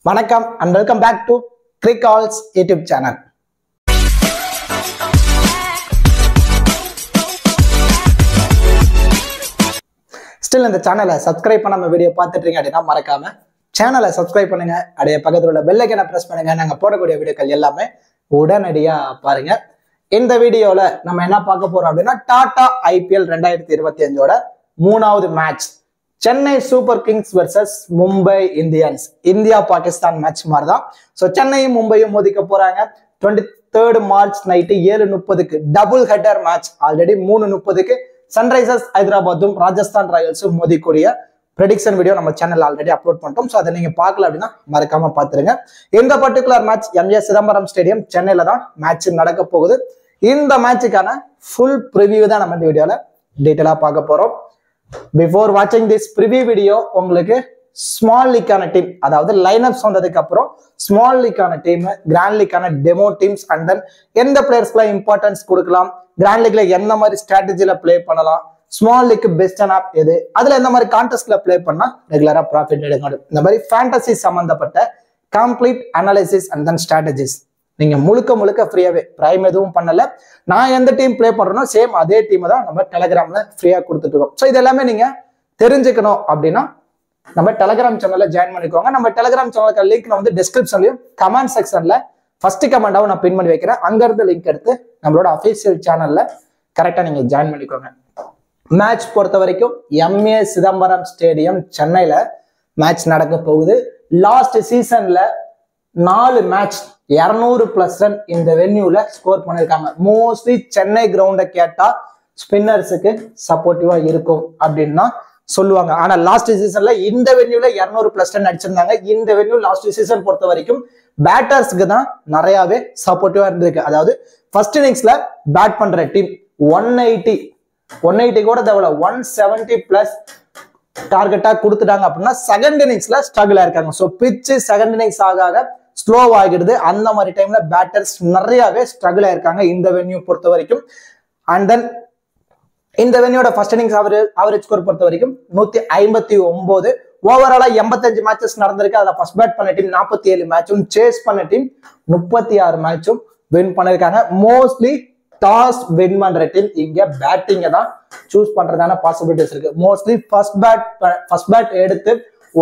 வணக்கம் and welcome back to Crickall's YouTube channel. Still இந்த சேனலை சப்ஸ்கிரைப் பண்ணாம வீடியோ பார்த்துட்டு இருக்கீங்க அப்படின்னா மறக்காம சேனலை சப்ஸ்கிரைப் பண்ணுங்க. அப்படியே பக்கத்துல உள்ள பெல் ஐகானை பிரஸ் பண்ணுங்க. நாங்க போடக்கூடிய வீடியோக்கள் எல்லாமே உடனடியா பாருங்க. இந்த வீடியோல நம்ம என்ன பார்க்க போறோம் அப்படின்னா டாடா IPL 2025ஓட மூணாவது match Chennai Super Kings versus Mumbai Indians. India Pakistan match மாதிரி தான். ஸோ சென்னையும் மும்பையும் மோதிக்க போறாங்க. 23rd March நைட்டு 7:30க்கு டபுள் ஹெட்டர் மேட்ச். ஆல்ரெடி 3:30க்கு சன்ரைசர்ஸ் ஹைதராபாத்தும் ராஜஸ்தான் ராயல்ஸும் மோதிக்கூடிய ப்ரெடிக்ஷன் வீடியோ நம்ம சேனல் ஆல்ரெடி அப்லோட் பண்ணிட்டோம். ஸோ அதை நீங்க பார்க்கல அப்படின்னா மறக்காம பார்த்துருங்க. இந்த particular match MA Chidambaram stadium சென்னையில தான் மேட்ச் நடக்க போகுது. இந்த மேட்சுக்கான ஃபுல் ப்ரிவியூ தான் நம்ம இந்த வீடியோல டீட்டெயிலா பார்க்க போறோம். பிஃபோர் வாட்சிங் திஸ் ப்ரிவியூ வீடியோ உங்களுக்கு ஸ்மால் லீக்கான டீம், அதாவது லைனப்ஸ் வந்ததுக்கு அப்புறம் ஸ்மால் லீக்கான டீம், கிராண்ட் லீக்கான டெமோ டீம்ஸ் அண்ட் தென் எந்த பிளேயர்ஸ்க்குலாம் இம்பார்ட்டன்ஸ் கொடுக்கலாம், கிராண்ட் லீக்ல எந்த மாதிரி ஸ்ட்ராட்டஜில பிளே பண்ணலாம், ஸ்மால் லீக் பெஸ்ட் ஆப் எது, அதுல எந்த மாதிரி கான்டெஸ்ட்ல பிளே பண்ணா ரெகுலரா ப்ராஃபிட் எடுக்க, இந்த மாதிரி ஃபேண்டசி சம்பந்தப்பட்ட complete analysis and then strategies நீங்க முழுக்க ஃப்ரீயாவே பிரைம் எதுவும் பண்ணல. நான் எந்த டீம் பிளே பண்றேனோ சேம் அதே டீம் தான் நம்ம டெலிகிராம்ல ஃப்ரீயா கொடுத்துட்டு இருக்கோம். ஸோ இது எல்லாமே நீங்க தெரிஞ்சுக்கணும் அப்படின்னா நம்ம டெலிகிராம் சேனல்ல ஜாயின் பண்ணிக்கோங்க. நம்ம டெலிகிராம் சேனலுக்கு லிங்க் நான் வந்து டிஸ்கிரிப்ஷன்லயும் கமெண்ட் செக்ஷன்ல ஃபர்ஸ்ட் கமெண்டாவும் நான் பின் பண்ணி வைக்கிறேன். அங்க இருந்து லிங்க் எடுத்து நம்மளோட அஃபீஷியல் சேனல்ல கரெக்டா நீங்க ஜாயின் பண்ணிக்கோங்க. மேட்ச் பொறுத்த வரைக்கும் MA சிதம்பரம் ஸ்டேடியம் சென்னையில மேட்ச் நடக்க போகுது. லாஸ்ட் சீசன்ல 4 மேட்ச் 200+ ரன் இந்த வென்யூல ஸ்கோர் பண்ணிருக்காங்க. மோஸ்ட்லி சென்னை கிரவுண்ட கேட்டா ஸ்பின்னர்ஸுக்கு சப்போர்ட்டிவா இருக்கும் அப்படின்னு சொல்லுவாங்க. ஆனா லாஸ்ட் சீசன்ல இந்த வென்யூல 200+ ரன் அடிச்சிருந்தாங்க. இந்த வென்யூ லாஸ்ட் சீசன் பொறுத்த வரைக்கும் பேட்டர்ஸ்க்கு தான் நிறையவே சப்போர்ட்டிவா இருந்திருக்கு. அதாவது ஃபர்ஸ்ட் இன்னிங்ஸ்ல பேட் பண்ற டீம் 180 கூட தேவையில்ல 170+ டார்கெட்டா கொடுத்துட்டாங்க அப்படின்னா செகண்ட் இன்னிங்ஸ்ல ஸ்ட்ரகிள் ஆயிருக்காங்க. ஸோ பிச்சு செகண்ட் இன்னிங்ஸ் ஆக ஸ்லோ ஆகிடுது. அந்த மாதிரி டைம்ல பேட்டர்ஸ் நிறையவே ஸ்ட்ரகிள் ஆயிருக்காங்க இந்த வென்யூ பொறுத்த வரைக்கும். அண்ட் தென் இந்த வென்யூட ஃபர்ஸ்ட் இன்னிங்ஸ் அவரேஜ் ஸ்கோர் பொறுத்த வரைக்கும் 159. ஓவராலா 85 மேட்சஸ் நடந்திருக்கு. அதுல ஃபர்ஸ்ட் பேட் பண்ண டீம் 47 மேட்சும், சேஸ் பண்ண டீம் 36 மேட்சும் வின் பண்ணிருக்காங்க. மோஸ்ட்லி டாஸ் வின் பண்ற டீம் இங்க பேட்டிங்க தான் சூஸ் பண்றதான பாசிபிலிட்டிஸ் இருக்கு. மோஸ்ட்லி ஃபர்ஸ்ட் பேட் எடுத்து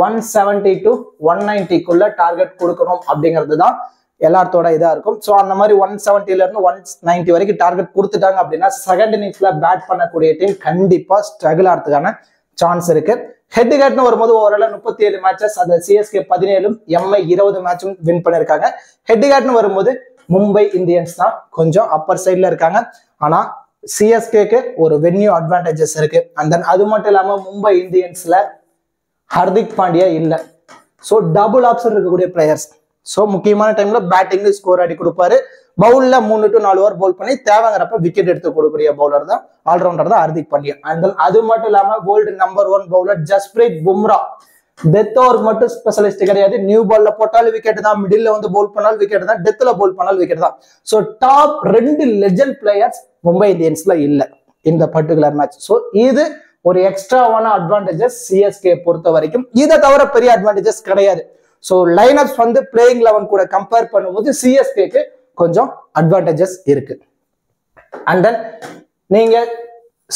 170 to 190 டார்கெட் கொடுக்கணும் அப்படிங்கிறது தான் எல்லாத்தோட இதா இருக்கும். ஸோ அந்த மாதிரி 170ல இருந்து 190 வரைக்கும் டார்கெட் கொடுத்துட்டாங்க அப்படின்னா செகண்ட் இன்னிங்ஸ்ல பேட் பண்ணக்கூடிய டீம் கண்டிப்பா ஸ்ட்ரகிள் ஆகிறதுக்கான சான்ஸ் இருக்கு. ஹெட் ஹெட்னு வரும்போது ஓவரால 37 மேட்சஸ், அதுல CSK 17, MI 20 மேட்சும் வின் பண்ணிருக்காங்க. ஹெட் ஹெட்னு வரும்போது மும்பை இந்தியன்ஸ் தான் கொஞ்சம் அப்பர் சைட்ல இருக்காங்க. ஆனா CSKக்கு ஒரு வென்யூ அட்வான்டேஜஸ் இருக்கு. அண்ட் தென் அது மட்டும் இல்லாம மும்பை இந்தியன்ஸ்ல ஹர்திக் பாண்டியா இல்ல. ஸோ டபுள் ஆப்ஷன் இருக்கக்கூடிய பிளேயர்ஸ். ஸோ முக்கியமான டைம்ல பேட்டிங்ல ஸ்கோர் அடி கொடுப்பாரு. பவுல்ல 3 to 4 ஓவர் பவுல் பண்ணி தேவைங்கிறப்ப விக்கெட் எடுத்து கொடுக்கக்கூடிய பவுலர் தான், ஆல்ரவுண்டர் தான் ஹர்திக் பாண்டியா. அண்ட் தென் அது மட்டும் இல்லாம world number 1 bowler Jasprit Bumrah. Death over மட்டும் ஸ்பெஷலிஸ்ட் கிடையாது. நியூ பால்ல போட்டாலும் விக்கெட் தான், மிடில் வந்து பவுல் பண்ணாலும் விக்கெட் தான், டெத்ல பவுல் பண்ணாலும் விக்கெட் தான். So top 2 legend players Mumbai இந்தியன்ஸ்ல இல்ல இந்த பர்டிகுலர் மேட்ச். ஸோ இது ஒரு எக்ஸ்ட்ராவான அட்வான்டேஜஸ் CSK பொறுத்த வரைக்கும். இதை தவிர பெரிய அட்வான்டேஜஸ் கிடையாது. ஸோ லைனப்ஸ் வந்து பிளேயிங் 11 கூட கம்பேர் பண்ணும்போது CSKக்கு கொஞ்சம் அட்வான்டேஜஸ் இருக்கு. அண்ட் தென் நீங்க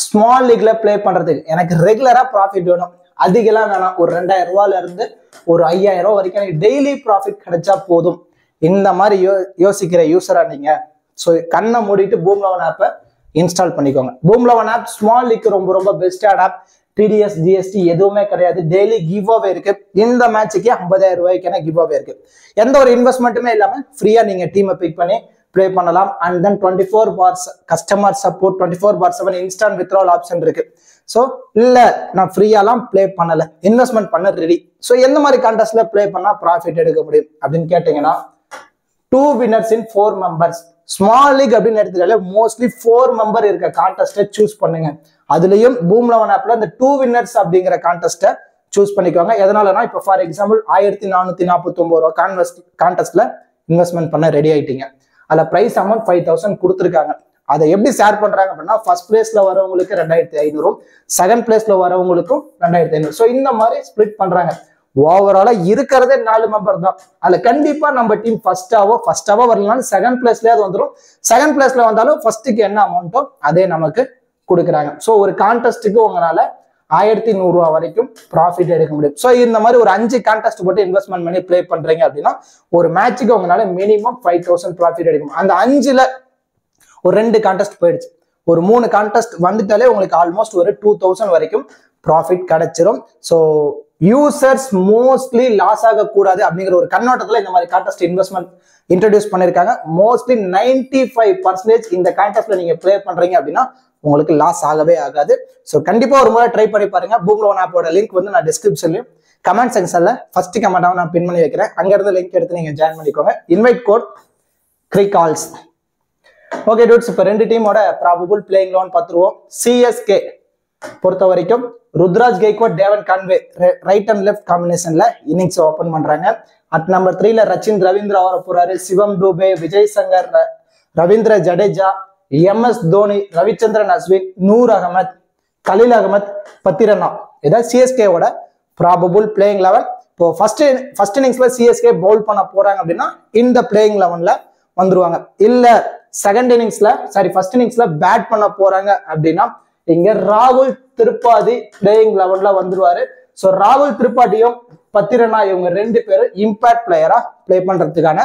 ஸ்மால் லீக்ல பிளே பண்றதுக்கு எனக்கு ரெகுலரா ப்ராஃபிட் வேணும், அதிகலாம் வேணாம், ஒரு 2000 ரூபாயில இருந்து ஒரு 5000 ரூபாய் வரைக்கும் எனக்கு டெய்லி ப்ராஃபிட் கிடைச்சா போதும், இந்த மாதிரி யோசிக்கிற யூசரா நீங்க ஸோ கண்ணை மூடிட்டு பூம்11 ஆப்பை இன்ஸ்டால் பண்ணிக்கோங்க. பூம்11 ஆப் ஸ்மால் லீக் ரொம்ப பெஸ்டான ஆப். TDS GST எதுவுமே கிடையாது. டெய்லி கிவ் அவே இருக்கு. இந்த மேட்சுக்கு 50,000 ரூபாய்க்கான கிவ் அவே இருக்கு. எந்த ஒரு இன்வெஸ்ட்மெண்ட்டுமே இல்லாம ஃப்ரீயா நீங்க டீமை பிக் பண்ணி பிளே பண்ணலாம். And then 24 bars customer support, 24/7 instant withdrawal option இருக்கு. ஸோ இல்ல நான் ஃப்ரீயாலாம் பிளே பண்ணல, இன்வெஸ்ட்மெண்ட் பண்ண ரெடி. ஸோ எந்த மாதிரி கான்டெஸ்ட்ல பிளே பண்ணா ப்ராஃபிட் எடுக்க முடியும் அப்படின்னு கேட்டீங்கன்னா 2 winners in 4 members. Small league அப்படின்னு எடுத்துட்டாலே மோஸ்ட்லி 4 மெம்பர் இருக்க கான்டெஸ்ட்டை சூஸ் பண்ணுங்க. அதுலயும் பூம்11 ஆப்ல இந்த 2 winners அப்படிங்கிற கான்டெஸ்ட்டை சூஸ் பண்ணிக்கோங்க. எதனாலனா இப்போ ஃபார் எக்ஸாம்பிள் 1449 ரூபா கான்டெஸ்ட்ல இன்வெஸ்ட்மெண்ட் பண்ண ரெடி ஆயிட்டீங்க. அதுல பிரைஸ் அமௌண்ட் 5000 கொடுத்துருக்காங்க. அதை எப்படி ஷேர் பண்றாங்க அப்படின்னா ஃபர்ஸ்ட் பிளேஸ்ல வரவங்களுக்கு 2500, செகண்ட் பிளேஸ்ல வரவங்களுக்கும் 2500. ஸோ இந்த மாதிரி ஸ்பிளிட் பண்றாங்க. ஓவராலா இருக்கிறதே 4 மெம்பர் தான். அதுல கண்டிப்பா நம்ம டீம் ஃபர்ஸ்டாவோ வரலனாலும் செகண்ட் பிளேஸ்லயே அது வந்துடும். செகண்ட் பிளேஸ்ல வந்தாலும் ஃபர்ஸ்ட்டுக்கு என்ன அமௌண்ட்டோ அதே நமக்கு கொடுக்குறாங்க. ஸோ ஒரு கான்டெஸ்ட்டுக்கு உங்களால 1100 ரூபா வரைக்கும் ப்ராஃபிட் எடுக்க முடியும். ஸோ இந்த மாதிரி ஒரு 5 கான்டெஸ்ட் போட்டு இன்வெஸ்ட்மெண்ட் பண்ணி பிளே பண்றீங்க அப்படின்னா ஒரு மேட்சுக்கு உங்களால மினிமம் 5000 ப்ராஃபிட் எடுக்கும். அந்த 5ல ஒரு 2 கான்டெஸ்ட் போயிடுச்சு, ஒரு 3 கான்டெஸ்ட் வந்துட்டாலே உங்களுக்கு ஆல்மோஸ்ட் ஒரு 2000 வரைக்கும் ப்ராஃபிட் கிடைச்சிரும். ஸோ யூசர்ஸ் மோஸ்ட்லி லாஸ் ஆகக்கூடாது அப்படிங்கிற ஒரு கண்ணோட்டத்தில் இந்த மாதிரி கான்டெஸ்ட் இன்வெஸ்ட்மெண்ட் இன்ட்ரடியூஸ் பண்ணியிருக்காங்க. மோஸ்ட்லி 95% இந்த கான்டெஸ்ட்ல நீங்க பிளே பண்றீங்க அப்படின்னா உங்களுக்கு லாஸ் ஆகவே ஆகாது. ஸோ கண்டிப்பா ஒரு முறை ட்ரை பண்ணி பாருங்க. பூம் லோன் ஆப்போட லிங்க் வந்து நான் டிஸ்கிரிப்ஷன்லயும் கமெண்ட் செக்ஷன்ல ஃபர்ஸ்ட் கமெண்டாவும் நான் பின் பண்ணி வைக்கிறேன். அங்க இருந்து லிங்க் எடுத்து நீங்க ஜாயின் பண்ணிக்கோங்க. இன்வைட் கோட் கிரிகால்ஸ். ஓகே டூட்ஸ், இப்போ 2 டீமோட ப்ராபபிள் பிளேயிங் லோன் பார்த்துருவோம். சிஎஸ்கே பொறுத்த வரைக்கும் Ruturaj Gaikwad, Devon Conway right and left காம்பினேஷன்ல இன்னிங்ஸ் ஓபன் பண்றாங்க. அட் நம்பர் 3ல ரச்சின் ரவீந்திரா வர போறாரு. சிவம் டூபே, விஜய் சங்கர், ரவீந்திர ஜடேஜா, MS தோனி, ரவிச்சந்திரன் அஸ்வின், நூர் அகமத், கலீல் அகமத், பத்திரனா. இதான் சிஎஸ்கேவோட ப்ராபபிள் பிளேயிங் லெவன். இப்போ ஃபர்ஸ்ட் இன்னிங்ஸ்ல சிஎஸ்கே பவுல் பண்ண போறாங்க அப்படின்னா இந்த பிளேயிங் லெவன்ல வந்துருவாங்க. இல்ல ஃபர்ஸ்ட் இன்னிங்ஸ்ல பேட் பண்ண போறாங்க அப்படின்னா இங்க ராகுல் திரிபாதி பிளேயிங் லெவன்ல வந்துருவாரு. ஸோ ராகுல் திரிபாதியும் பத்திரனா இவங்க 2 பேரும் இம்பாக்ட் பிளேயரா பிளே பண்றதுக்கான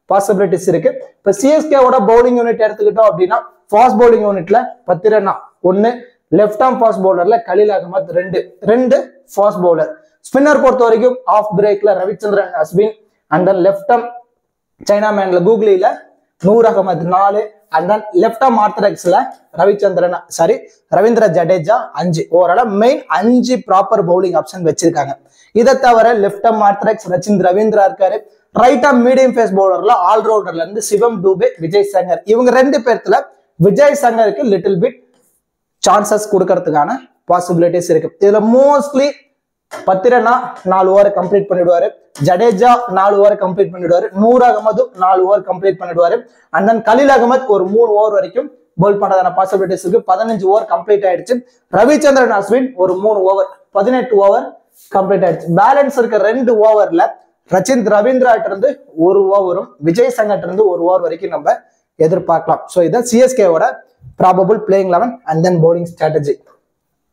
பாசிபிலிட்டிஸ் இருக்கு. இப்ப சிஎஸ்கேவோட பவுலிங் யூனிட் எடுத்துக்கிட்டோம் அப்படின்னா ஃபாஸ்ட் பவுலிங் யூனிட்ல பத்திரனா 1, லெஃப்ட் ஆர்ம் ஃபாஸ்ட் பவுலர்ல Khaleel Ahmed 2 fast bowler. Spinner பொறுத்த வரைக்கும் ஆஃப் பிரேக்ல Ravichandran Ashwin, and then left arm China மேன்ல கூகுளில Noor Ahmad 4, and then left arm ஆர்த்தடாக்ஸ்ல ரவீந்திர ஜடேஜா 5. ஓவராலா மெயின் 5 ப்ராப்பர் பவுலிங் ஆப்ஷன் வச்சிருக்காங்க. இதை தவிர லெஃப்ட் ஆர்ம் ஆர்த்தடாக்ஸ் ரவீந்திரா இருக்காரு. ரைட் ஆர்ம் மீடியம் பேஸ் பவுலர்ல ஆல்ரவுண்டர்ல இருந்து சிவம் டூபே, விஜய் சங்கர். இவங்க 2 பேர்த்துல விஜய் சங்கருக்கு லிட்டில் பிட் சான்சஸ் கொடுக்கறதுக்கான பாசிபிலிட்டிஸ் இருக்கு. இதுல மோஸ்ட்லி பத்திரனா 4 ஓவர் கம்ப்ளீட் பண்ணிடுவாரு, ஜடேஜா 4 ஓவர் கம்ப்ளீட் பண்ணிடுவாரு, நூர் அகமதும் 4 ஓவர் கம்ப்ளீட் பண்ணிடுவாரு, அண்ட் தென் கலீல் அகமத் ஒரு 3 ஓவர் வரைக்கும் பவுல் பண்றதான பாசிபிலிட்டிஸ் இருக்கு. 15 ஓவர் கம்ப்ளீட் ஆயிடுச்சு. ரவிச்சந்திரன் அஸ்வின் ஒரு 3 ஓவர் 18 ஓவர் கம்ப்ளீட் ஆயிடுச்சு. பேலன்ஸ் இருக்க 2 ஓவர்ல ரச்சின் ரவீந்திராட்ட இருந்து 1 ஓவரும் விஜய் சங்கர் இருந்து 1 ஓவர் வரைக்கும் நம்ம எதிர்பார்க்கலாம். ஸோ இதான் சிஎஸ்கேவோட probable playing eleven and then bowling strategy.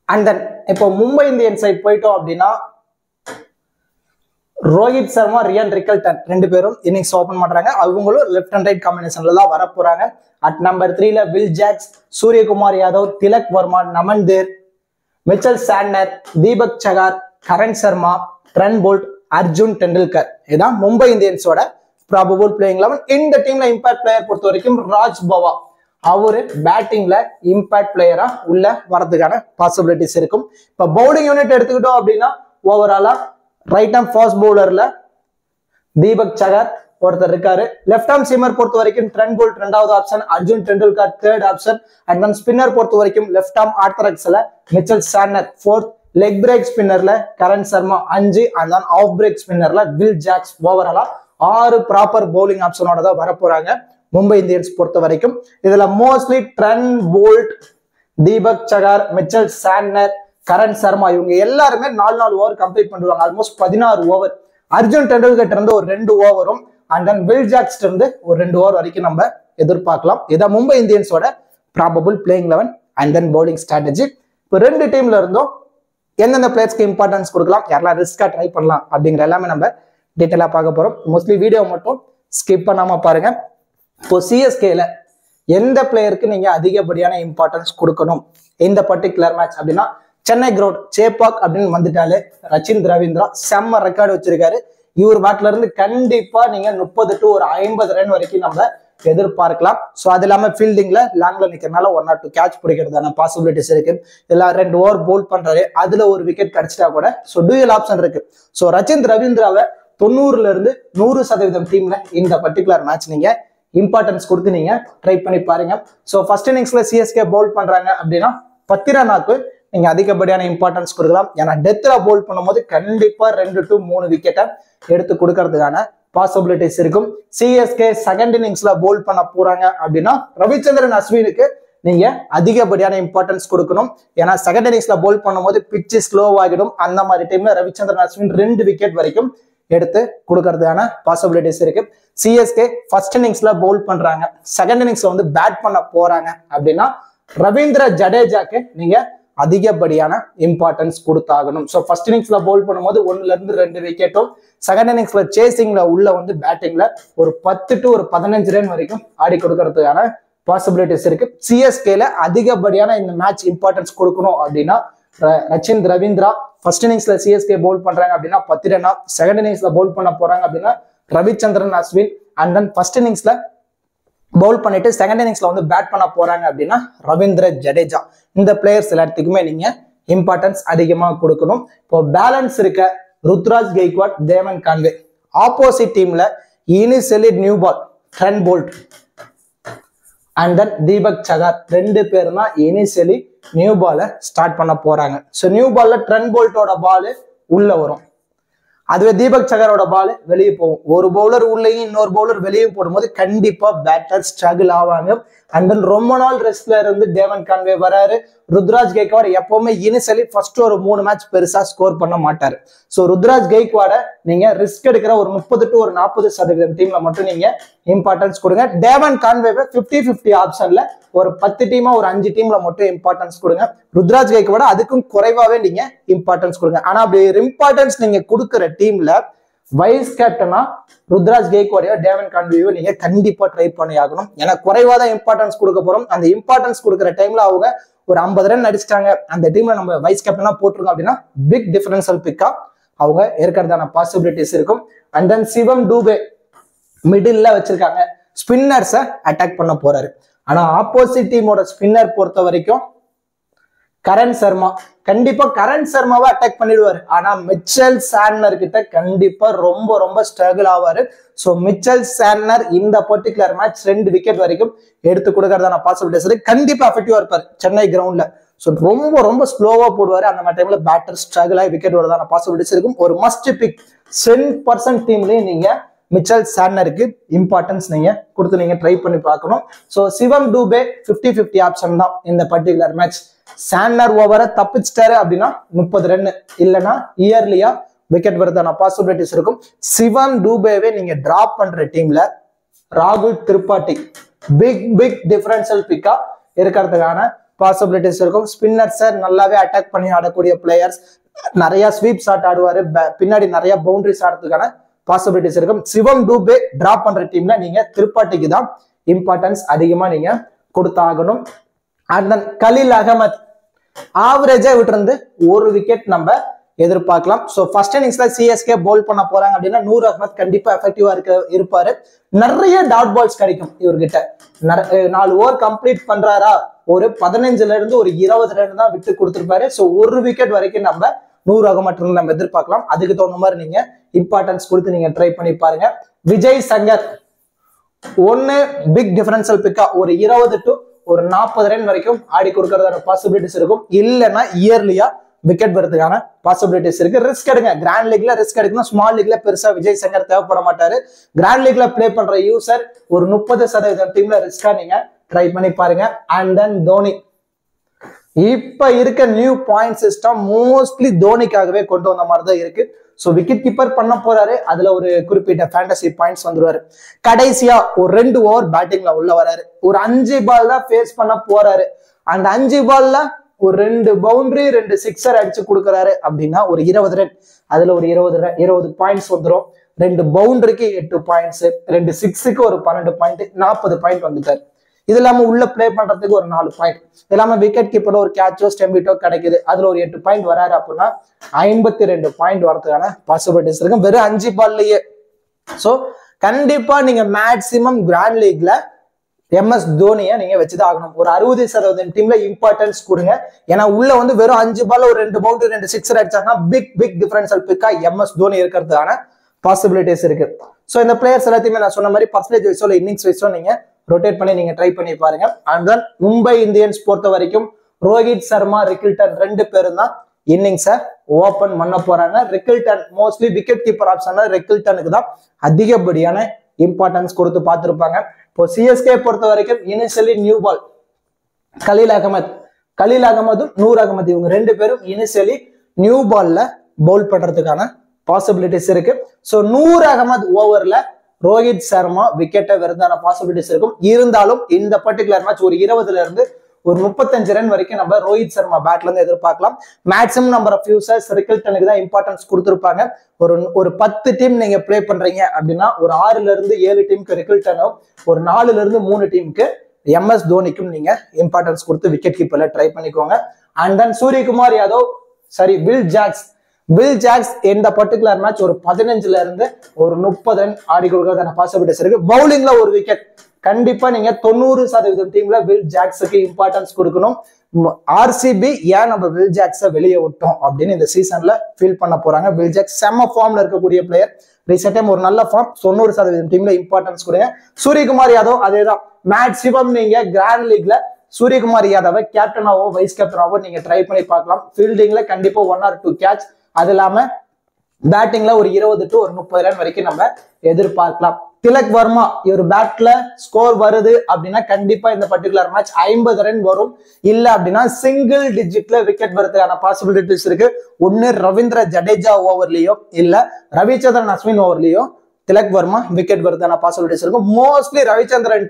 And then இப்போ மும்பை இந்தியன்ஸ் சைட் போயிட்டோம் அப்படின்னா ரோஹித் சர்மா, ரியான் ரிக்கல்டன் 2 பேரும் இன்னிங்ஸ் ஓபன் பண்றாங்க. அவங்களும் லெஃப்ட் அண்ட் ரைட் காம்பினேஷன்ல தான் வர போறாங்க. அட் நம்பர் 3ல Will Jacks, Suryakumar Yadav, Tilak Varma, Naman Dhir, Mitchell Santner, Deepak Chahar, Karan Sharma, Trent Boult, Arjun Tendulkar. இதுதான் மும்பை இந்தியன்ஸோட ப்ராபபிள் பிளேயிங் லெவன். இந்த டீம்ல இம்பாக்ட் பிளேயர் பொறுத்த வரைக்கும் ராஜ் பவா, அவரு பேட்டிங்ல இம்பாக்ட் பிளேயரா உள்ள வரதுக்கான பாசிபிலிட்டிஸ் இருக்கும். இப்ப பவுலிங் யூனிட் எடுத்துக்கிட்டோம் அப்படின்னா ஓவராலா ரைட் ஆர்ம் ஃபாஸ்ட் பவுலர்ல தீபக் சகர் ஒருத்தர் இருக்காரு. லெஃப்ட் ஆர்ம் சீமர் பொறுத்த வரைக்கும் ட்ரெண்ட் போல்ட் 2வது option, Arjun Tendulkar 3rd option, and then spinner பொறுத்த வரைக்கும் லெஃப்ட் ஆர்ம் ஆர்த்தடாக்ஸ்ல Mitchell Santner 4th, leg break ஸ்பின்னர்ல Karan Sharma 5, and then off break ஸ்பின்னர்ல வில் ஜாக்ஸ். ஓவராலா 6 ப்ராப்பர் பவுலிங் ஆப்ஷனோட தான் வர போறாங்க மும்பை இந்தியன்ஸ் பொறுத்த வரைக்கும். இதுல mostly Trent Boult, Deepak Chahar, Mitchell Santner, Karan Sharma இவங்க எல்லாருமே 4 ஓவர் கம்ப்ளீட் பண்ணுவாங்க. Almost 16 over. அர்ஜுன் டெண்டுல்கர் இருந்து ஒரு 2 ஓவரும், அண்ட் தென் வில் ஜாக்ஸ் இருந்து ஒரு 2 ஓவர் வரைக்கும் நம்ம எதிர்பார்க்கலாம். இதான் மும்பை இந்தியன்ஸோட probable playing eleven and then bowling strategy. இப்போ 2 டீம்ல இருந்தும் எந்தெந்த பிளேயர்ஸ்க்கு இம்பார்ட்டன்ஸ் கொடுக்கலாம், யாரெல்லாம் ரிஸ்கா ட்ரை பண்ணலாம் அப்படிங்கிற எல்லாமே நம்ம டீட்டெயிலா பார்க்க போறோம். மோஸ்ட்லி வீடியோ மட்டும் ஸ்கிப் பண்ணாம பாருங்க. இப்போ சிஎஸ்கேல எந்த பிளேயருக்கு நீங்க அதிகப்படியான இம்பார்ட்டன்ஸ் கொடுக்கணும் இந்த பர்டிகுலர் மேட்ச் அப்படின்னா சென்னை கிரவுண்ட் சேப்பாக் அப்படின்னு வந்துட்டாலே ரச்சின் ரவீந்திரா செம்ம ரெக்கார்டு வச்சிருக்காரு. இவர் பேட்ல இருந்து கண்டிப்பா நீங்க 30 to 50 ரன் வரைக்கும் நம்ம எதிர்பார்க்கலாம். ஸோ அது இல்லாம ஃபீல்டிங்ல லாங்ல நிக்கிறதுனால 1 or 2 கேட்ச் பிடிக்கிறதான பாசிபிலிட்டிஸ் இருக்கு. எல்லாம் 2 ஓவர் போல் பண்றாரு, அதுல ஒரு விக்கெட் கிடைச்சிட்டா கூட ஸோ டூயல் ஆப்ஷன் இருக்கு. ஸோ ரச்சின் ரவீந்திராவை 90ல இருந்து 100% டீம்ல இந்த பர்டிகுலர் மேட்ச் நீங்க இம்பார்ட்டன்ஸ் கொடுத்து நீங்க ட்ரை பண்ணி பாருங்க. ஸோ ஃபர்ஸ்ட் இன்னிங்ஸ்ல சிஎஸ்கே பவுல் பண்றாங்க அப்படின்னா பத்திரனாக்கு நீங்க அதிகப்படியான இம்பார்ட்டன்ஸ் கொடுக்கலாம். ஏன்னா டெத்ல பவுல் பண்ணும்போது கண்டிப்பா 2 to 3 விக்கெட்டை எடுத்து கொடுக்கறதுக்கான பாசிபிலிட்டிஸ் இருக்கும். சிஎஸ்கே செகண்ட் இன்னிங்ஸ்ல பவுல் பண்ண போறாங்க அப்படின்னா ரவிச்சந்திரன் அஸ்வினுக்கு நீங்க அதிகப்படியான இம்பார்ட்டன்ஸ் கொடுக்கணும். ஏன்னா செகண்ட் இன்னிங்ஸ்ல பவுல் பண்ணும்போது பிச்சு ஸ்லோ ஆகிடும். அந்த மாதிரி டைம்ல ரவிச்சந்திரன் அஸ்வின் 2 விக்கெட் வரைக்கும் எடுத்து கொடுக்கறதுக்கான பாசிபிலிட்டிஸ் இருக்கு. சிஎஸ்கே ஃபர்ஸ்ட் இன்னிங்ஸ்ல பவுல் பண்றாங்க, செகண்ட் இன்னிங்ஸ்ல வந்து பேட் பண்ண போறாங்க அப்படின்னா ரவீந்திர ஜடேஜாக்கு நீங்க அதிகப்படியான இம்பார்ட்டன்ஸ் கொடுத்தாகணும். ஸோ ஃபர்ஸ்ட் இன்னிங்ஸ்ல பவுல் பண்ணும்போது 1ல இருந்து 2 விக்கெட்டும், செகண்ட் இன்னிங்ஸ்ல சேசிங்ல உள்ள வந்து பேட்டிங்ல ஒரு 10 to 15 ரன் வரைக்கும் ஆடி கொடுக்கறதுக்கான பாசிபிலிட்டிஸ் இருக்கு. சிஎஸ்கேல அதிகப்படியான இந்த மேட்ச் இம்பார்ட்டன்ஸ் கொடுக்கணும் அப்படின்னா ரச்சின் ரவீந்திரா ஃபர்ஸ்ட் இன்னிங்ஸ்ல சிஎஸ்கே பவுல் பண்றாங்க அப்படின்னா 10 ரன்னா, செகண்ட் இன்னிங்ஸ்ல பவுல் பண்ண போறாங்க அப்படின்னா Ravichandran Ashwin, and then first இன்னிங்ஸ்ல பவுல் பண்ணிட்டு செகண்ட் இன்னிங்ஸ்ல வந்து பேட் பண்ண போறாங்க அப்படின்னா ரவீந்திர ஜடேஜா. இந்த பிளேயர்ஸ் எல்லாத்துக்குமே நீங்க இம்பார்ட்டன்ஸ் அதிகமா கொடுக்கணும். இப்போ பேலன்ஸ் இருக்க Ruturaj Gaikwad, Devon Conway. Opposite டீம்ல initially new ball Trent Boult and then Deepak Chahar 2 பேர் தான் இனிஷியலி நியூ பாலை ஸ்டார்ட் பண்ண போறாங்க. ஸோ நியூ பால்ல ட்ரெண்ட் போல்ட்டோட பால் உள்ள வரும், அதுவே தீபக் சகரோட பால் வெளியே போகும். ஒரு பவுலர் உள்ளேயும் இன்னொரு பவுலர் வெளியே போடும்போது கண்டிப்பா பேட்டர் ஸ்ட்ரகிள் ஆவாங்க. அண்ட் தென் ரொம்ப நாள் ரெஸ்ட்ல இருந்து தேவன் கான்வே வராரு. ருத்ராஜ் கெய்க்வாட் எப்பவுமே இனிஷியலி ஃபர்ஸ்ட் ஒரு 3 மேட்ச் பெருசா ஸ்கோர் பண்ண மாட்டாரு. ஸோ ருத்ராஜ் கெய்க்வாட நீங்க ரிஸ்க் எடுக்கிற ஒரு 30 to 40% டீம்ல மட்டும் நீங்க இம்பார்ட்டன்ஸ் கொடுங்க. தேவன் கான்வேவை 50-50 ஆப்ஷன்ல ஒரு 10 டீமா ஒரு 5 டீம்ல மட்டும் இம்பார்ட்டன்ஸ் கொடுங்க. ருத்ராஜ் கெய்க்வாட அதுக்கும் குறைவாவே நீங்க இம்பார்ட்டன்ஸ் கொடுங்க. ஆனா அப்படி இம்பார்ட்டன்ஸ் நீங்க கொடுக்குற டீம்ல வைஸ் கேப்டனா ருத்ராஜ் கெய்க்வாடையோ தேவன் கான்வேயோ நீங்க கண்டிப்பா ட்ரை பண்ணி ஆகணும். ஏன்னா குறைவாதான் இம்பார்ட்டன்ஸ் கொடுக்க போறோம். அந்த இம்பார்ட்டன்ஸ் கொடுக்குற டைம்ல அவங்க ஒரு 50 ரன் அடிச்சிட்டாங்க, அந்த டீம்ல நம்ம வைஸ் கேப்டனா போட்டிருக்கோம் அப்படின்னா பிக் டிஃபரன்ஷியல் பிக்கா அவங்க இருக்கிறதான பாசிபிலிட்டிஸ் இருக்கும். அண்ட் தென் சிவம் டூபே மிடில்ல வச்சிருக்காங்க, ஸ்பின்னர்ஸை அட்டாக் பண்ண போறாரு. ஆனா ஆப்போசிட் டீமோட ஸ்பின்னர் பொறுத்த வரைக்கும் கரண் சர்மா, கண்டிப்பா கரண் சர்மாவை அட்டாக் பண்ணிடுவாரு. ஆனா மிச்சல் சாண்ட்னர் கிட்ட கண்டிப்பா ரொம்ப ரொம்ப ஸ்ட்ரகிள் ஆவாரு. ஸோ மிச்சல் சாண்ட்னர் இந்த பர்டிகுலர் மேட்ச் 2 விக்கெட் வரைக்கும் எடுத்து கொடுக்கறதான பாசிபிலிட்டிஸ் இருக்கு. கண்டிப்பா எஃபெக்டிவா இருப்பாரு சென்னை கிரவுண்ட்ல. ஸோ ரொம்ப ரொம்ப ஸ்லோவா போடுவாரு. அந்த மாதிரி டைம்ல பேட்டர் ஸ்ட்ரகிள் ஆகி விக்கெட் வரதான பாசிபிலிட்டிஸ் இருக்கும். ஒரு மஸ்ட் பிக் 10% டீம்லயும் நீங்க மிச்சல் சாண்ட்னருக்கு இம்பார்ட்டன்ஸ் நீங்க கொடுத்து நீங்க ட்ரை பண்ணி பார்க்கணும். ஸோ சிவம் டூபே 50-50 ஆப்ஷன் தான் இந்த பர்டிகுலர் மேட்ச். சாண்ட்னர் ஓவரை தப்பிச்சிட்டாரு அப்படின்னா 30 ரன், இல்லைன்னா இயர்லியா விக்கெட் வரதான பாசிபிலிட்டிஸ் இருக்கும். சிவம் டூபேவே நீங்க டிராப் பண்ற டீம்ல ராகுல் திரிபாட்டி பிக் டிஃபரன்ஷியல் பிக்கா இருக்கிறதுக்கான பாசிபிலிட்டிஸ் இருக்கும். ஸ்பின்னர்ஸை நல்லாவே அட்டாக் பண்ணி ஆடக்கூடிய பிளேயர்ஸ், நிறைய ஸ்வீப் ஷாட் ஆடுவாரு, பின்னாடி நிறைய பவுண்டரிஸ் ஆடுறதுக்கான பாசிபிலிட்டிஸ் இருக்கும். சிவம் டூபே டிராப் பண்ற டீம்ல நீங்க திரிபாட்டிக்கு தான் இம்பார்ட்டன்ஸ் அதிகமா நீங்க கொடுத்தாகணும். அண்ட் தென் கலீல் அகமத் ஆவரேஜா விட்டு இருந்து 1 விக்கெட் நம்ம எதிர்பார்க்கலாம். ஸோ ஃபர்ஸ்ட் இன்னிங்ஸ்ல சிஎஸ்கே பவுல் பண்ண போறாங்க அப்படின்னா நூர் அகமத் கண்டிப்பா எஃபெக்டிவா இருப்பாரு. நிறைய டாட் பால்ஸ் கிடைக்கும் இவர்கிட்ட. 4 ஓவர் கம்ப்ளீட் பண்றாரா, ஒரு 15ல இருந்து ஒரு 20 ரன் தான் விட்டு கொடுத்துருப்பாரு. ஸோ 1 விக்கெட் வரைக்கும் நம்ம நூர் அகமத் நம்ம எதிர்பார்க்கலாம். அதுக்கு தகுந்த மாதிரி நீங்க இம்பார்ட்டன்ஸ் கொடுத்து நீங்க ட்ரை பண்ணி பாருங்க. விஜய் சங்கர் ஒன்னு பிக் டிஃபரன்ஷியல் பிக்கா ஒரு 20 to 40 ரன் வரைக்கும் ஆடி கொடுக்கறதான பாசிபிலிட்டிஸ் இருக்கும். இல்லைன்னா இயர்லியா விக்கெட் வரதுக்கான பாசிபிலிட்டிஸ் இருக்கு. ரிஸ்க் எடுங்க. கிராண்ட் லீக்ல ரிஸ்க் எடுக்கணும். ஸ்மால் லீக்ல பெருசா விஜய் சங்கர் தேவைப்பட மாட்டாரு. கிராண்ட் லீக்ல பிளே பண்ற யூசர் ஒரு 30% டீம்ல ரிஸ்கா நீங்க ட்ரை பண்ணி பாருங்க. அண்ட் தென் தோனி இப்ப இருக்க நியூ பாயிண்ட் சிஸ்டம் மோஸ்ட்லி தோனிக்காகவே கொண்டு வந்த மாதிரி தான் இருக்கு. ஸோ விக்கெட் கீப்பர் பண்ண போறாரு, அதுல ஒரு குறிப்பிட்ட ஃபேண்டசி பாயிண்ட்ஸ் வந்துருவாரு. கடைசியா ஒரு 2 ஓவர் பேட்டிங்ல உள்ள வராரு, ஒரு 5 பால் தான் ஃபேஸ் பண்ண போறாரு. அந்த 5 பால்ல ஒரு 2 பவுண்டரி 2 சிக்ஸர் அடிச்சு கொடுக்குறாரு அப்படின்னா ஒரு 20 ரன், அதுல ஒரு 20 பாயிண்ட்ஸ் வந்துடும். 2 பவுண்டரிக்கு 8 பாயிண்ட்ஸ், 2 சிக்ஸுக்கு ஒரு 12 பாயிண்ட், 40 பாயிண்ட் வந்துட்டாரு. இது இல்லாம உள்ள பிளே பண்றதுக்கு ஒரு 4 பாயிண்ட், இது இல்லாம விக்கெட் கீப்பர் ஒரு கேட்சோ ஸ்டெம்பிட்டோ கிடைக்குது, அதுல ஒரு 8 பாயிண்ட் வராரு அப்படின்னா 52 பாயிண்ட் வரதுக்கான பாசிபிலிட்டிஸ் இருக்கும் வெறும் 5 பால்லயே. ஸோ கண்டிப்பா நீங்க மேக்சிமம் கிராண்ட் லீக்ல MS தோனியை நீங்க வச்சுதான் ஆகணும். ஒரு 60% டீம்ல இம்பார்ட்டன்ஸ் கொடுங்க. ஏன்னா உள்ள வந்து வெறும் 5 பால் ஒரு 2 பவுண்டரி 2 சிக்ஸர் அடிச்சாங்கன்னா பிக் டிஃபரன்ஷியல் பிக்கா MS தோனி இருக்கிறதுக்கான பாசிபிலிட்டிஸ் இருக்கு. ஸோ இந்த பிளேயர்ஸ் எல்லாத்தையுமே நான் சொன்ன மாதிரி பர்சன்டேஜ் வைஸோ இல்லை இன்னிங்ஸ் வைஸோ நீங்க ரொட்டேட் பண்ணி நீங்க ட்ரை பண்ணி பாருங்க. அண்ட் தென் மும்பை இந்தியன்ஸ் பொறுத்த வரைக்கும் ரோஹித் சர்மா, ரிக்கில்டன் 2 பேரும் தான் இன்னிங்ஸை ஓபன் பண்ண போறாங்க. ரிக்கில்டன் மோஸ்ட்லி விக்கெட் கீப்பர் ஆப்ஷன்ல ரிக்கில்டனுக்கு தான் அதிகப்படியான இம்பார்ட்டன்ஸ் கொடுத்து பார்த்துருப்பாங்க. இப்போ சிஎஸ்கே பொறுத்த வரைக்கும் இனிஷியலி நியூ பால் கலீல் அகமதும் நூர் அகமது இவங்க ரெண்டு பேரும் இனிஷியலி நியூ பால்ல பவுல் பண்றதுக்கான பாசிபிலிட்டிஸ் இருக்கு. ஸோ நூர் அகமது ஓவர்ல ரோஹித் சர்மா விக்கெட்டை வருதான பாசிபிலிட்டிஸ் இருக்கும். இருந்தாலும் இந்த பர்டிகுலர் மேட்ச் ஒரு 20ல இருந்து ஒரு 35 ரன் வரைக்கும் நம்ம ரோஹித் சர்மா பேட்ல இருந்து எதிர்பார்க்கலாம். மேக்ஸிமம் நம்பர் ஆஃப் யூசர்ஸ் ரிக்கல்டனுக்கு தான் இம்பார்ட்டன்ஸ் கொடுத்துருப்பாங்க. ஒரு 10 டீம் நீங்க பிளே பண்றீங்க அப்படின்னா ஒரு 6ல இருந்து 7 டீமுக்கு ரிக்கல்டனும் ஒரு 4ல இருந்து 3 டீமுக்கு MS தோனிக்கும் நீங்க இம்பார்ட்டன்ஸ் கொடுத்து விக்கெட் கீப்பர்ல ட்ரை பண்ணிக்கோங்க. And then Suryakumar Yadav Will Jacks இந்த பர்டிகுலர் மேட்ச் ஒரு 15ல இருந்து ஒரு 30 ரன் ஆடி கொடுக்கறதான பாசிபிலிட்டிஸ் இருக்கு. பவுலிங்ல ஒரு விக்கெட் கண்டிப்பா நீங்க 90% டீம்ல வில் ஜாக்ஸுக்கு இம்பார்ட்டன்ஸ் கொடுக்கணும். RCB ஏன் நம்ம வில் ஜாக்ஸை வெளியே விட்டோம் அப்படின்னு இந்த சீசன்ல ஃபீல் பண்ண போறாங்க. வில் ஜாக்ஸ் செம்ம ஃபார்ம்ல இருக்கக்கூடிய பிளேயர், ரீசெண்ட் டைம் ஒரு நல்ல ஃபார்ம். 90% டீம்ல இம்பார்ட்டன்ஸ் கொடுங்க. சூரியகுமார் யாதவ் அதேதான். மேக்ஸிமம் நீங்க கிராண்ட் லீக்ல சூரியகுமார் யாதவை கேப்டனாவோ வைஸ் கேப்டனாவோ நீங்க ட்ரை பண்ணி பார்க்கலாம். ஃபீல்டிங்ல கண்டிப்பா 1 or 2 கேட்ச், அது இல்லாம பேட்டிங்ல ஒரு 20 to 30 ரன் வரைக்கும் நம்ம எதிர்பார்க்கலாம். திலக் வர்மா இவர் பேட்ல ஸ்கோர் வருது அப்படின்னா கண்டிப்பா இந்த பர்டிகுலர் மேட்ச் 50 ரன் வரும். இல்ல அப்படின்னா சிங்கிள் டிஜிட்ல விக்கெட் வரதுக்கான பாசிபிலிட்டிஸ் இருக்கு. ஒன்னு ரவீந்திர ஜடேஜா ஓவர்லயோ இல்ல ரவிச்சந்திரன் அஸ்வின் ஓவர்லயோ திலக் வர்மா விக்கெட் வரதுக்கான பாசிபிலிட்டிஸ் இருக்கும். மோஸ்ட்லி ரவிச்சந்திரன்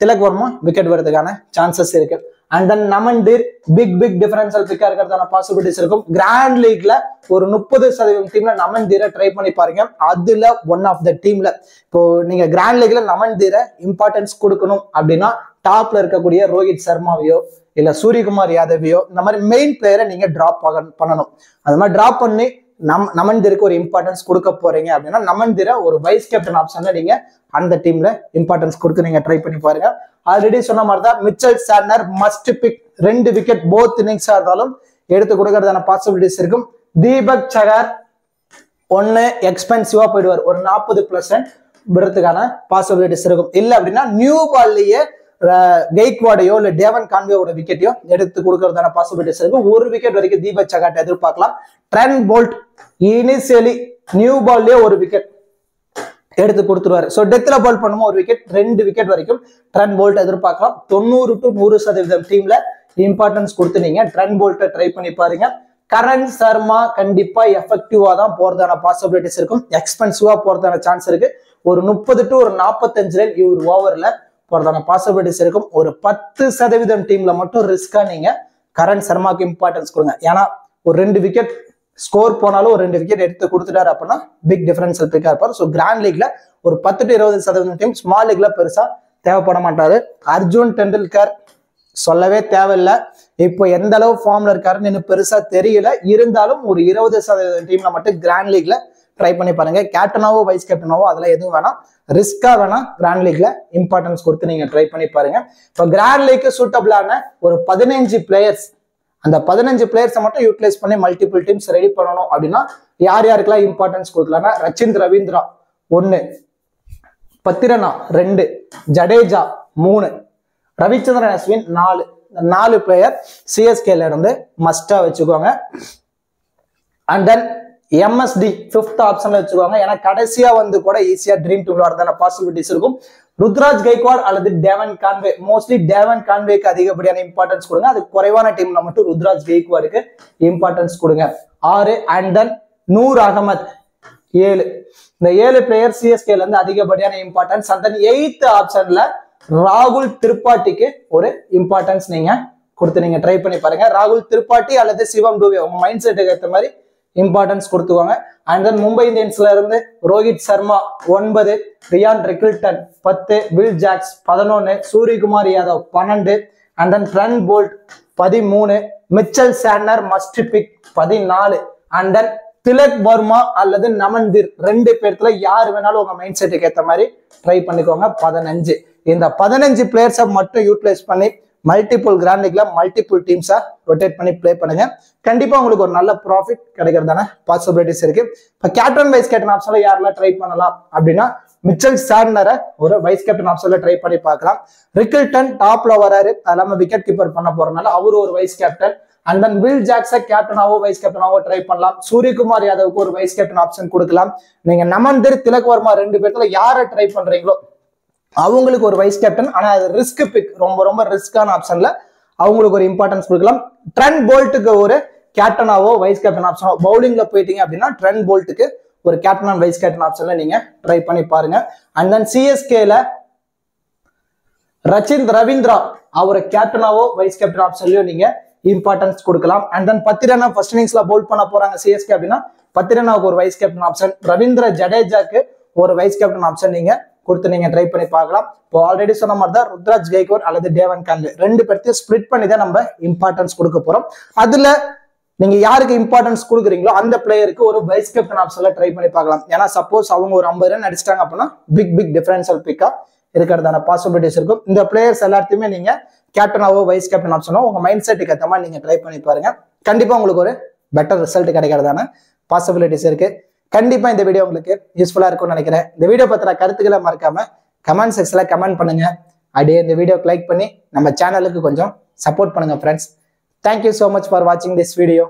திலக் வர்மா விக்கெட் வரதுக்கான சான்சஸ் இருக்கு. And then Naman Dhir big differential பிக்கா இருக்கிறதான பாசிபிலிட்டிஸ் இருக்கும். கிராண்ட் லீக்ல ஒரு 30% டீம்ல நமன்தீரை ட்ரை பண்ணி பாருங்க. அதுல ஒன் ஆஃப் த டீம்ல இப்போ நீங்க கிராண்ட் லீக்ல நமன்தீரை இம்பார்ட்டன்ஸ் கொடுக்கணும் அப்படின்னா டாப்ல இருக்கக்கூடிய ரோஹித் சர்மாவையோ இல்ல சூரியகுமார் யாதவையோ இந்த மாதிரி மெயின் பிளேயரை நீங்க டிராப் பண்ணணும். அது மாதிரி டிராப் பண்ணி நமன்தீருக்கு ஒரு இம்பார்ட்டன்ஸ் கொடுக்க போறீங்க அப்படின்னா நமன்தீரை ஒரு வைஸ் கேப்டன் ஆப்ஷன்ல நீங்க அந்த டீம்ல இம்பார்ட்டன்ஸ் கொடுத்து நீங்க ட்ரை பண்ணி பாருங்க. ஆல்ரெடி சொன்ன மாதிரி தான் Mitchell Santner must pick. 2 wicket both இன்னிங்ஸா இருந்தாலும் எடுத்து கொடுக்கறதான பாசிபிலிட்டிஸ் இருக்கும். தீபக் சகார் ஒன்னு எக்ஸ்பென்சிவா போயிடுவார், ஒரு 40% விடுறதுக்கான பாசிபிலிட்டிஸ் இருக்கும். இல்ல அப்படின்னா நியூ பால்லயே கெய்க்வாடையோ இல்ல டேவன் கான்வேயோட விக்கெட்டையோ எடுத்து கொடுக்கறதான பாசிபிலிட்டிஸ் இருக்கும். 1 விக்கெட் வரைக்கும் தீபக் சகாட்டை எதிர்பார்க்கலாம். ட்ரெண்ட் போல்ட் இனிஷியலி நியூ பால்லயே 1 விக்கெட் எடுத்து கொடுத்துருவாரு. ஸோ டெத்ல பால் பண்ணுமோ 1 விக்கெட், 2 விக்கெட் வரைக்கும் ட்ரெண்ட் போல்ட் எதிர்பார்க்கலாம். 90 to 100% டீம்ல இம்பார்ட்டன்ஸ் கொடுத்து நீங்க ட்ரெண்ட் போல்ட்டை ட்ரை பண்ணி பாருங்க. கரண் சர்மா கண்டிப்பா எஃபெக்டிவா தான் போறதான பாசிபிலிட்டிஸ் இருக்கும். எக்ஸ்பென்சிவா போறதான சான்ஸ் இருக்கு. ஒரு 30 to 45 ரன் இவர் ஓவர்ல போறதான பாசிபிலிட்டிஸ் இருக்கும். ஒரு 10% டீம்ல மட்டும் ரிஸ்கா நீங்க கரண் சர்மாக்கு இம்பார்ட்டன்ஸ் கொடுங்க. ஏன்னா ஒரு 2 விக்கெட் ஸ்கோர் போனாலும் ஒரு 2 விக்கெட் எடுத்து கொடுத்துட்டாரு அப்படின்னா பிக் டிஃபரன்ஷியல் பிக்கா இருப்பார். ஸோ கிராண்ட் லீக்ல ஒரு 10 to 20% டீம், ஸ்மால் லீக்ல பெருசா தேவைப்பட மாட்டாரு. அர்ஜுன் டெண்டுல்கர் சொல்லவே தேவையில்லை. இப்போ எந்த அளவு ஃபார்ம்ல இருக்காருன்னு எனக்கு பெருசா தெரியல. இருந்தாலும் ஒரு 20% டீம்ல மட்டும் கிராண்ட் லீக்ல ட்ரை பண்ணி பாருங்க. கேப்டனாவோ வைஸ் கேப்டனாவோ அதெல்லாம் எதுவும் வேணாம், ரிஸ்கா வேணா கிராண்ட் லீக்ல இம்பார்ட்டன்ஸ் கொடுத்து நீங்க ட்ரை பண்ணி பாருங்க. இப்போ கிராண்ட் லீக்கு சூட்டபிளான ஒரு 15 பிளேயர்ஸ், அந்த 15 பிளேயர்ஸை மட்டும் யூட்டிலைஸ் பண்ணி மல்டிபிள் டீம்ஸ் ரெடி பண்ணணும் அப்படின்னா யார் யாருக்கெல்லாம் இம்பார்ட்டன்ஸ் கொடுக்கலாம்னா ரச்சின் ரவீந்திரா 1, பத்திரனா 2, ஜடேஜா 3, ரவிச்சந்திரன் அஸ்வின் 4. 4 பிளேயர் சிஎஸ்கேல இருந்து மஸ்டா வச்சுக்கோங்க. அண்ட் தென் MSD 5th ஆப்ஷன்ல வச்சுக்கோங்க. ஏன்னா கடைசியா வந்து கூட ஈஸியா ட்ரீம் டீம்ல வரதான பாசிபிலிட்டிஸ் இருக்கும். ருத்ராஜ் கெய்க்வாட் அல்லது டேவன் கான்வே, மோஸ்ட்லி டேவன் கான்வேக்கு அதிகப்படியான இம்பார்ட்டன்ஸ் கொடுங்க. அது குறைவான டீம்ல மட்டும் ருத்ராஜ் கெய்க்வாடுக்கு இம்பார்ட்டன்ஸ் கொடுங்க. 6. And then Noor Ahmad 7. இந்த 7 பிளேயர் சிஎஸ்கேல இருந்து அதிகப்படியான இம்பார்ட்டன்ஸ். அண்ட் தென் 8th ஆப்ஷன்ல ராகுல் திரிபாட்டிக்கு ஒரு இம்பார்ட்டன்ஸ் நீங்க கொடுத்து நீங்க ட்ரை பண்ணி பாருங்க. ராகுல் திரிபாட்டி அல்லது சிவம் டூபே உங்க மைண்ட் செட்டுக்கு ஏற்ற மாதிரி இம்பார்ட்டன்ஸ் கொடுத்துவாங்க. அண்ட் தென் மும்பை இந்தியன்ஸ்ல இருந்து Rohit Sharma 9, Ryan Rickelton 10, Will Jacks 11, Suryakumar Yadav 12, and then Trent Boult 13, Mitchell Santner must pick 14, and then Tilak Varma அல்லது நமன்தீர் 2 பேர்த்துல யார் வேணாலும் உங்க மைண்ட் செட்டுக்கு ஏற்ற மாதிரி ட்ரை பண்ணிக்கோங்க. 15. இந்த 15 பிளேயர்ஸை மட்டும் யூட்டிலைஸ் பண்ணி மல்டிபிள் கிராண்ட் லீக்ல மல்டிபிள் டீம்ஸா ரொட்டேட் பண்ணி பிளே பண்ணுங்க. கண்டிப்பா உங்களுக்கு ஒரு நல்ல ப்ராஃபிட் கிடைக்கிறதான பாசிபிலிட்டிஸ் இருக்கு. இப்ப கேப்டன் வைஸ் கேப்டன் ஆப்ஷன்ல யாரெல்லாம் ட்ரை பண்ணலாம் அப்படின்னா மிச்சல் சாட்னரை ஒரு வைஸ் கேப்டன் ஆப்ஷன்ல ட்ரை பண்ணி பார்க்கலாம். ரிக்கில்டன் டாப்ல வராரு, அது இல்லாம விக்கெட் கீப்பர் பண்ண போறதுனால அவரு ஒரு vice captain. And then Will ஜாக்ஸை கேப்டனாவோ வைஸ் கேப்டனாவோ ட்ரை பண்ணலாம். சூரியகுமார் யாதவுக்கு ஒரு வைஸ் கேப்டன் ஆப்ஷன் கொடுக்கலாம். நீங்க நமன்தீர் திலக் வர்மா 2 பேர்த்துல யாரை ட்ரை பண்றீங்களோ அவங்களுக்கு ஒரு வைஸ் கேப்டன். ஆனா அது ரிஸ்க் பிக், ரொம்ப ரொம்ப ரிஸ்கான ஆப்ஷன்ல அவங்களுக்கு ஒரு இம்பார்ட்டன்ஸ் கொடுக்கலாம். ட்ரெண்ட் போல்ட்டுக்கு ஒரு கேப்டனாவோ வைஸ் கேப்டன் ஆப்ஷனோ பவுலிங்ல போயிட்டீங்க அப்படின்னா ட்ரெண்ட் போல்ட்டுக்கு ஒரு கேப்டன் அண்ட் வைஸ் கேப்டன் ஆப்ஷன்ல நீங்க ட்ரை பண்ணி பாருங்க. அண்ட் தென் சிஎஸ்கேல ரவீந்திரா அவரை கேப்டனாவோ வைஸ் கேப்டன் ஆப்ஷன்லயோ நீங்க இம்பார்ட்டன்ஸ் கொடுக்கலாம். அண்ட் தென் 10 ரன் ஃபர்ஸ்ட் இன்னிங்ஸ்ல பவுல் பண்ண போறாங்க சிஎஸ்கே அப்படின்னா 10 ரன்னாவுக்கு ஒரு வைஸ் கேப்டன் ஆப்ஷன், ரவீந்திர ஜடேஜாக்கு ஒரு வைஸ் கேப்டன் ஆப்ஷன் நீங்க கொடுத்து நீங்க ட்ரை பண்ணி பார்க்கலாம். இப்போ ஆல்ரெடி சொன்ன மாதிரி தான் ருத்ராஜ் கெய்க்வாட் அல்லது டேவன் கான்வே ரெண்டு பேர்த்தையும் ஸ்பிளிட் பண்ணி தான் நம்ம இம்பார்ட்டன்ஸ் கொடுக்க போறோம். அதுல நீங்க யாருக்கு இம்பார்ட்டன்ஸ் கொடுக்குறீங்களோ அந்த பிளேயருக்கு ஒரு வைஸ் கேப்டன் ஆப்ஷன்ல ட்ரை பண்ணி பார்க்கலாம். ஏன்னா சப்போஸ் அவங்க ஒரு 50 ரன் அடிச்சிட்டாங்க அப்படின்னா பிக் டிஃபரன்ஷியல் பிக்கா இருக்கிறதான பாசிபிலிட்டிஸ் இருக்கும். இந்த பிளேயர்ஸ் எல்லாத்தையுமே நீங்க கேப்டனாவோ வைஸ் கேப்டன் ஆப்ஷனோ உங்க மைண்ட் செட்டுக்கு ஏற்ற மாதிரி நீங்க ட்ரை பண்ணி பாருங்க. கண்டிப்பா உங்களுக்கு ஒரு பெட்டர் ரிசல்ட் கிடைக்கிறதான பாசிபிலிட்டிஸ் இருக்கு. கண்டிப்பா இந்த வீடியோ உங்களுக்கு யூஸ்ஃபுல்லா இருக்கும்னு நினைக்கிறேன். இந்த வீடியோ பத்தின கருத்துக்களை மறக்காம கமெண்ட் செக்ஷன்ல கமெண்ட் பண்ணுங்க. அப்படியே இந்த வீடியோக்கு லைக் பண்ணி நம்ம சேனலுக்கு கொஞ்சம் சப்போர்ட் பண்ணுங்க friends. Thank you so much for watching this video.